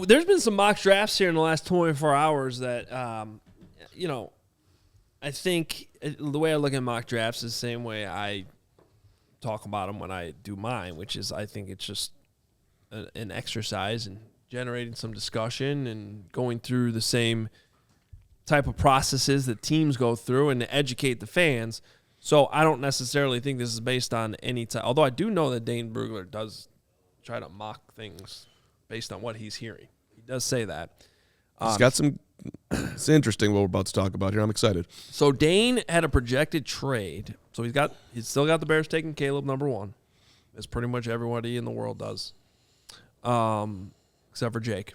there's been some mock drafts here in the last 24 hours that, I think the way I look at mock drafts is the same way I talk about them when I do mine, which is I think it's just an exercise in generating some discussion and going through the same type of processes that teams go through and to educate the fans. So I don't necessarily think this is based on any type, although I do know that Dane Brugler does try to mock things based on what he's hearing. He does say that. He's got some – it's interesting what we're about to talk about here. I'm excited. So Dane had a projected trade. So he's still got the Bears taking Caleb number 1, as pretty much everybody in the world does, except for Jake.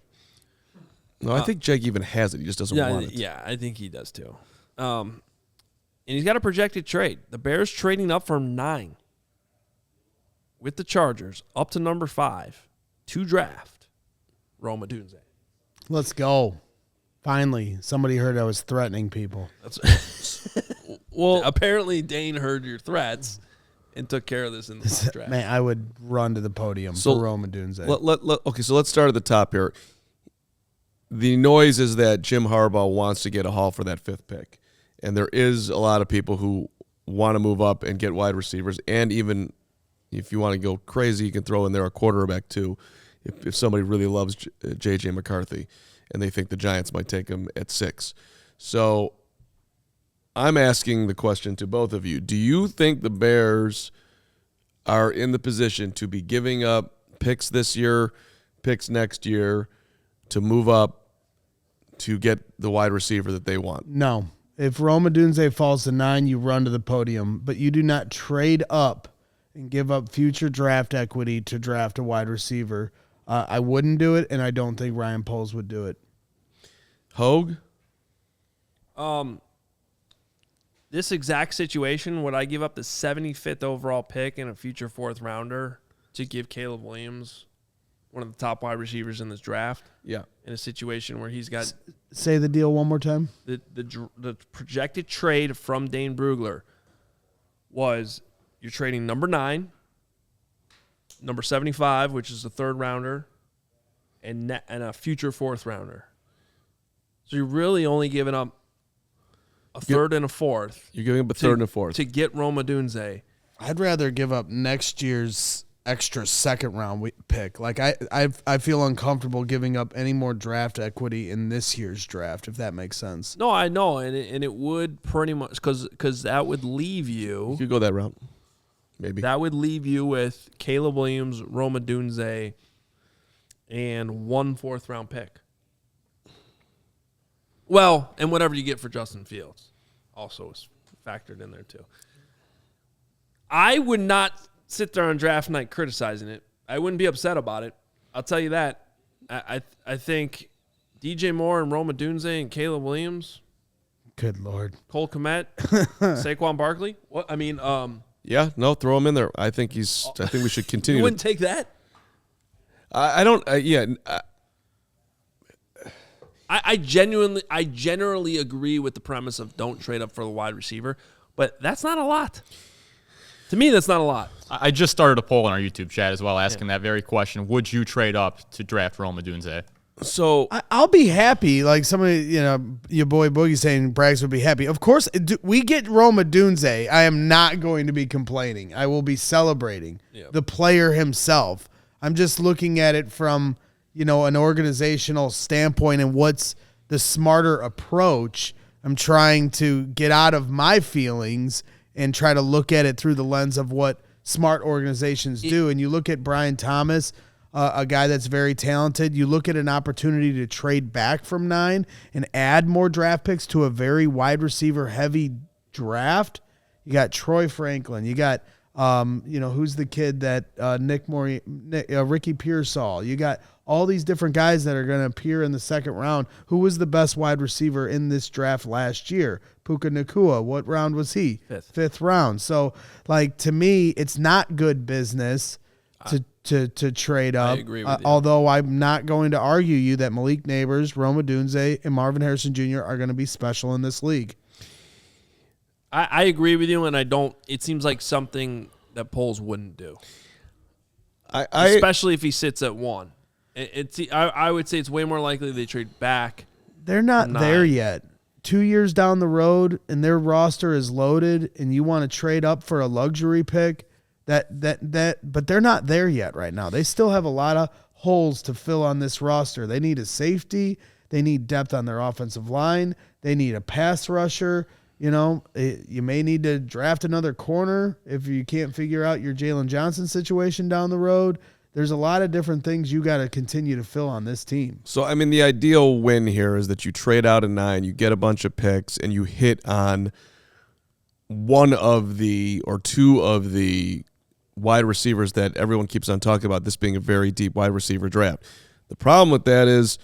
No, I think Jake even has it. He just doesn't want it. Yeah, I think he does too. And he's got a projected trade. The Bears trading up from 9 with the Chargers up to number 5 to draft Rome Odunze. Let's go. Finally, somebody heard I was threatening people. Well, apparently Dane heard your threats and took care of this in the draft. Man, I would run to the podium for Rome Odunze. Okay, so let's start at the top here. The noise is that Jim Harbaugh wants to get a haul for that 5th pick. And there is a lot of people who want to move up and get wide receivers. And even if you want to go crazy, you can throw in there a quarterback too if somebody really loves J.J. McCarthy and they think the Giants might take him at 6. So I'm asking the question to both of you. Do you think the Bears are in the position to be giving up picks this year, picks next year, to move up to get the wide receiver that they want? No. If Rome Odunze falls to 9, you run to the podium, but you do not trade up and give up future draft equity to draft a wide receiver. I wouldn't do it, and I don't think Ryan Poles would do it. Hoge? This exact situation, would I give up the 75th overall pick and a future 4th rounder to give Caleb Williams one of the top wide receivers in this draft? Yeah. In a situation where he's got... Say the deal one more time. The projected trade from Dane Brugler was you're trading number 9, number 75, which is the 3rd rounder, and a future 4th rounder. So you're really only giving up a 3rd and a 4th. You're giving up a 3rd and a 4th. To get Rome Odunze. I'd rather give up next year's extra 2nd round pick. Like I feel uncomfortable giving up any more draft equity in this year's draft, if that makes sense. No, I know, and it would pretty much because that would leave you. You could go that route, maybe. That would leave you with Caleb Williams, Rome Odunze, and 1 4th round pick. Well, and whatever you get for Justin Fields also is factored in there too. I would not sit there on draft night criticizing it. I wouldn't be upset about it. I'll tell you that. I think DJ Moore and Rome Odunze and Caleb Williams. Good Lord. Cole Kmet, Saquon Barkley. What I mean, yeah, no, throw him in there. I think we should continue. You wouldn't take that? I don't. I generally agree with the premise of don't trade up for the wide receiver, but that's not a lot. To me, that's not a lot. I just started a poll on our YouTube chat as well, asking that very question: would you trade up to draft Rome Odunze? So I'll be happy. Like somebody, your boy Boogie saying Braggs would be happy. Of course, we get Rome Odunze. I am not going to be complaining. I will be celebrating the player himself. I'm just looking at it from an organizational standpoint and what's the smarter approach. I'm trying to get out of my feelings and try to look at it through the lens of what smart organizations do. And you look at Brian Thomas, a guy that's very talented. You look at an opportunity to trade back from 9 and add more draft picks to a very wide receiver heavy draft. You got Troy Franklin. You got, who's the kid that Ricky Pearsall. You got all these different guys that are going to appear in the 2nd round. Who was the best wide receiver in this draft last year? Puka Nacua. What round was he? 5th round. So, to me, it's not good business to trade up. I agree with you. Although I'm not going to argue you that Malik Neighbors, Rome Odunze, and Marvin Harrison Jr. are going to be special in this league. I agree with you, and I don't. It seems like something that Poles wouldn't do, especially if he sits at 1. I would say it's way more likely they trade back. They're not there yet. 2 years down the road, and their roster is loaded, and you want to trade up for a luxury pick. But they're not there yet right now. They still have a lot of holes to fill on this roster. They need a safety. They need depth on their offensive line. They need a pass rusher. You may need to draft another corner if you can't figure out your Jalen Johnson situation down the road. There's a lot of different things you got to continue to fill on this team. So, I mean, the ideal win here is that you trade out a 9, you get a bunch of picks, and you hit on one of the or two of the wide receivers that everyone keeps on talking about, this being a very deep wide receiver draft. The problem with that is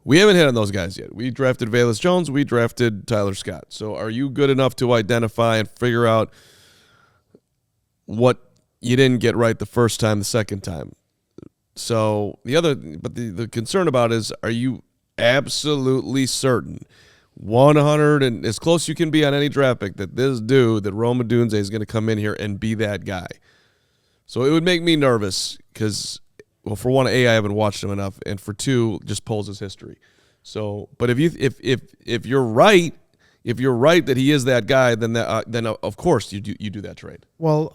we haven't hit on those guys yet. We drafted Velus Jones. We drafted Tyler Scott. So are you good enough to identify and figure out what you didn't get right the first time, the second time? So the concern about is, are you absolutely certain, 100 and as close you can be on any draft pick, that this dude, that Rome Odunze, is going to come in here and be that guy? So it would make me nervous because, well, for one, I haven't watched him enough, and for two, just pulls his history. So, but if you're right, that he is that guy, then of course you do that trade. Well,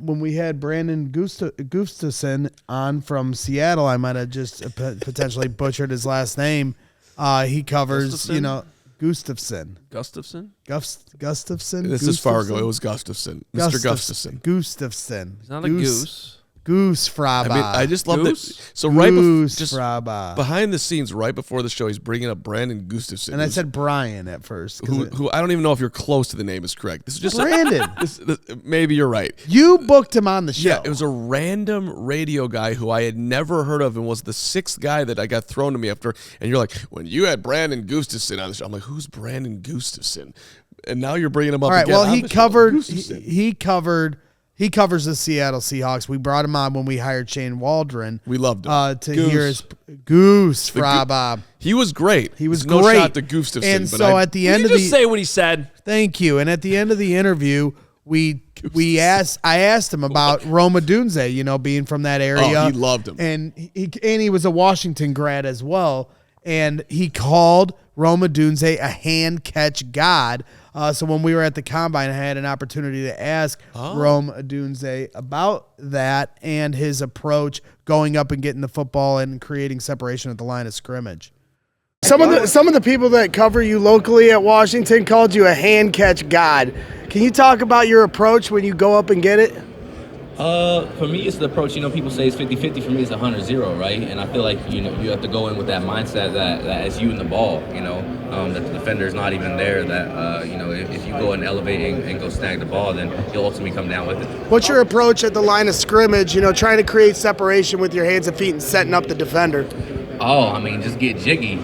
when we had Brandon Gustafson on from Seattle, I might have just potentially butchered his last name. He covers, Gustafson. Gustafson. This is Fargo. It was Gustafson. Mr. Gustafson. Gustafson. He's not a goose. Goose Fraba. I mean, I just love Goose? that. So right Fraba. behind the scenes, right before the show, he's bringing up Brandon Gustafson. And I said Brian at first. Who I don't even know if you're close to the name is correct. This is just Brandon. Maybe you're right. You booked him on the show. Yeah, it was a random radio guy who I had never heard of and was the 6th guy that I got thrown to me after. And you're like, when you had Brandon Gustafson on the show, I'm like, who's Brandon Gustafson? And now you're bringing him up. All right. Again Well, on he the covered. show. He covers the Seattle Seahawks. We brought him on when we hired Shane Waldron. We loved him. To hear his Goose Fraba. He was great. He was no great. shot to Gustafson. And but so at the end of just say what he said. Thank you. And at the end of the interview, I asked him about Rome Odunze, being from that area. Oh, he loved him. And he was a Washington grad as well. And he called Rome Odunze a hand catch god. So when we were at the Combine, I had an opportunity to ask Rome Odunze about that and his approach going up and getting the football and creating separation at the line of scrimmage. Some of the people that cover you locally at Washington called you a hand catch god. Can you talk about your approach when you go up and get it? For me, it's the approach. People say it's 50-50. For me, it's 100-0, right? And I feel like you have to go in with that mindset that as you in the ball, that the defender is not even there. That if you go and elevate and go snag the ball, then you'll ultimately come down with it. What's your approach at the line of scrimmage? Trying to create separation with your hands and feet and setting up the defender. Just get jiggy.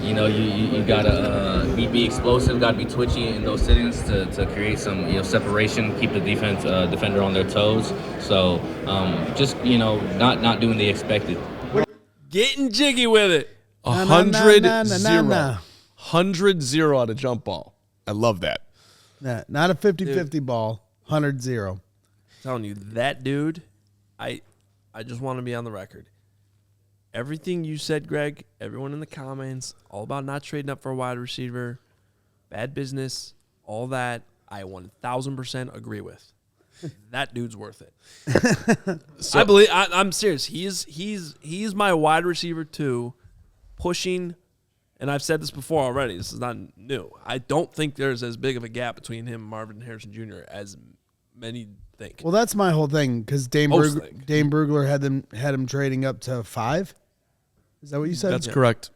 You gotta be explosive, gotta be twitchy in those sittings to create some separation, keep the defender on their toes. So not doing the expected. Getting jiggy with it. 100-0. 100-0 on a jump ball. I love that. Nah, not a 50-50 ball. 100-0. I'm telling you, that dude, I just want to be on the record. Everything you said, Greg, everyone in the comments, all about not trading up for a wide receiver, bad business, all that, I 1,000% agree with. That dude's worth it. So, I'm serious. He's my wide receiver too, pushing, and I've said this before already. This is not new. I don't think there's as big of a gap between him and Marvin Harrison Jr. as many think. Well, that's my whole thing because Dane Brugler had him trading up to 5. Is that what you said? That's correct.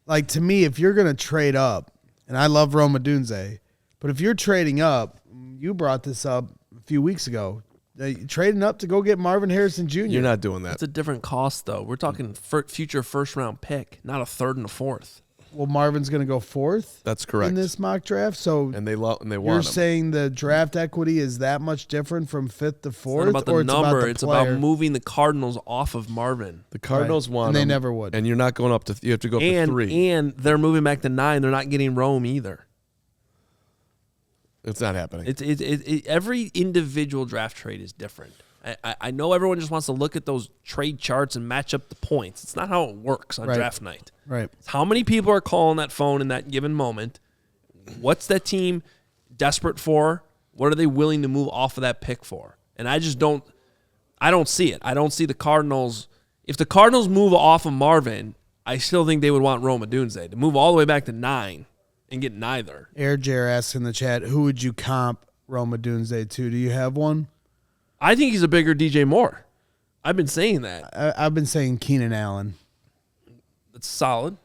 Like, to me, if you're going to trade up, and I love Rome Odunze, but if you're trading up, you brought this up a few weeks ago, trading up to go get Marvin Harrison Jr. You're not doing that. It's a different cost, though. We're talking future first-round pick, not a 3rd and a 4th. Well, Marvin's going to go 4th. That's correct. In this mock draft. So and they want you're him. saying the draft equity is that much different from 5th to 4th? It's not about the number. It's player? about moving the Cardinals off of Marvin. The Cardinals want and they him, never would. And you're not going up to you have to go up to 3. And they're moving back to 9. They're not getting Rome either. It's not happening. Every individual draft trade is different. I know everyone just wants to look at those trade charts and match up the points. It's not how it works on draft night. Right. It's how many people are calling that phone in that given moment. What's that team desperate for? What are they willing to move off of that pick for? And I don't see it. I don't see the Cardinals. If the Cardinals move off of Marvin, I still think they would want Rome Odunze to move all the way back to 9 and get neither. Air Jer asks in the chat, who would you comp Rome Odunze to? Do you have one? I think he's a bigger DJ Moore. I've been saying that. I've been saying Keenan Allen. That's solid.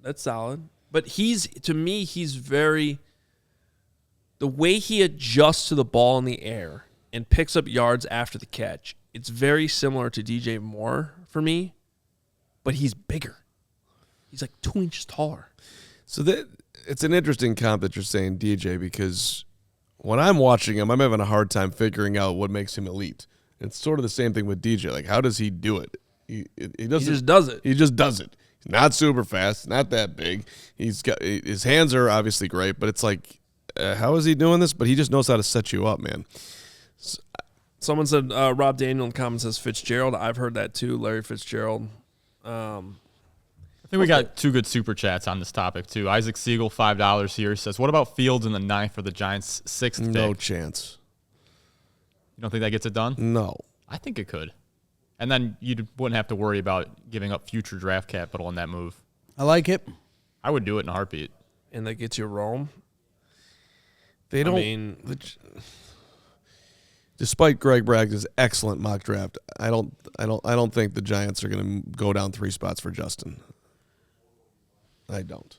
But to me, he's very – the way he adjusts to the ball in the air and picks up yards after the catch, it's very similar to DJ Moore for me, but he's bigger. He's like 2 inches taller. So it's an interesting comp that you're saying, DJ, because when I'm watching him, I'm having a hard time figuring out what makes him elite. It's sort of the same thing with DJ. Like, how does he do it? He just does it. He just does it. He's not super fast, not that big. His hands are obviously great, but it's like, how is he doing this? But he just knows how to set you up, man. Someone said Rob Daniel in comments says Fitzgerald. I've heard that too, Larry Fitzgerald. I think we got 2 good super chats on this topic too. Isaac Siegel, $5 here, says, "What about Fields in the 9th for the Giants' 6th pick?" No chance. You don't think that gets it done? No. I think it could. And then you wouldn't have to worry about giving up future draft capital in that move. I like it. I would do it in a heartbeat. And that gets you Rome. They don't. Despite Greg Bragg's excellent mock draft, I don't think the Giants are going to go down 3 spots for Justin. I don't.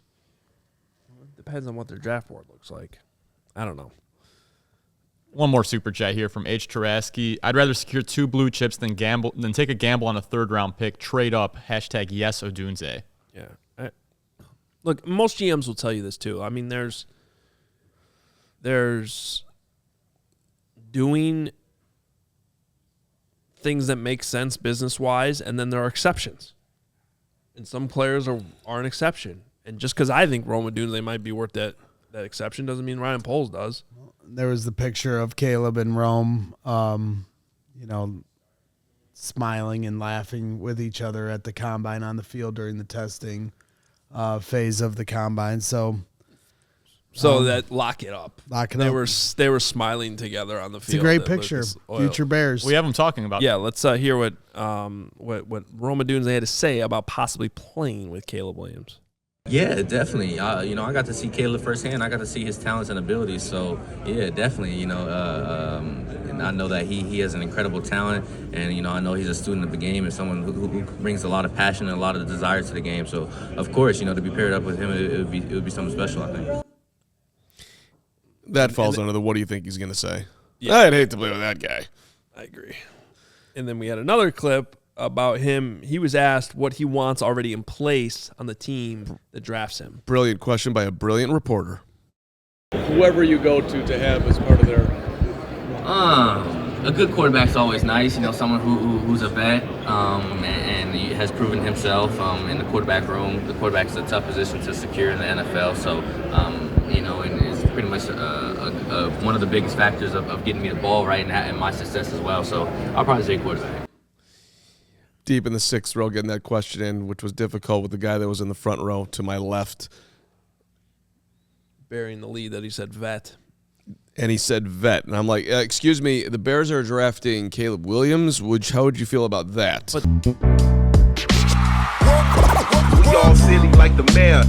Depends on what their draft board looks like. I don't know. One more super chat here from H. Taraski. I'd rather secure 2 blue chips than take a gamble on a 3rd-round pick. Trade up. # yes Odunze. Yeah. Look, most GMs will tell you this too. I mean, there's doing things that make sense business-wise, and then there are exceptions. And some players are an exception. And just because I think Rome Odunze might be worth that exception doesn't mean Ryan Poles does. There was the picture of Caleb and Rome, smiling and laughing with each other at the combine on the field during the testing phase of the combine. So that lock it up. They were smiling together on the field. It's a great picture. Future Bears. We have them talking about. Yeah, let's hear what Rome Odunze had to say about possibly playing with Caleb Williams. Yeah, definitely. I got to see Caleb firsthand. I got to see his talents and abilities. So, yeah, definitely. And I know that he has an incredible talent, and I know he's a student of the game and someone who brings a lot of passion and a lot of desire to the game. So, of course, to be paired up with him, it would be something special, I think. That falls under the what do you think he's going to say? Yeah. I'd hate to play with that guy. I agree. And then we had another clip about him. He was asked what he wants already in place on the team that drafts him. Brilliant question by a brilliant reporter. Whoever you go to have as part of their... A good quarterback's always nice. Someone who's a vet and he has proven himself in the quarterback room. The quarterback's a tough position to secure in the NFL. So, and it's pretty much one of the biggest factors of getting me the ball right and my success as well. So I'll probably say quarterback. Deep in the 6th row getting that question in, which was difficult with the guy that was in the front row to my left. Burying the lead that he said vet. And he said vet. And I'm like, excuse me, the Bears are drafting Caleb Williams. How would you feel about that? We all silly like the mayor.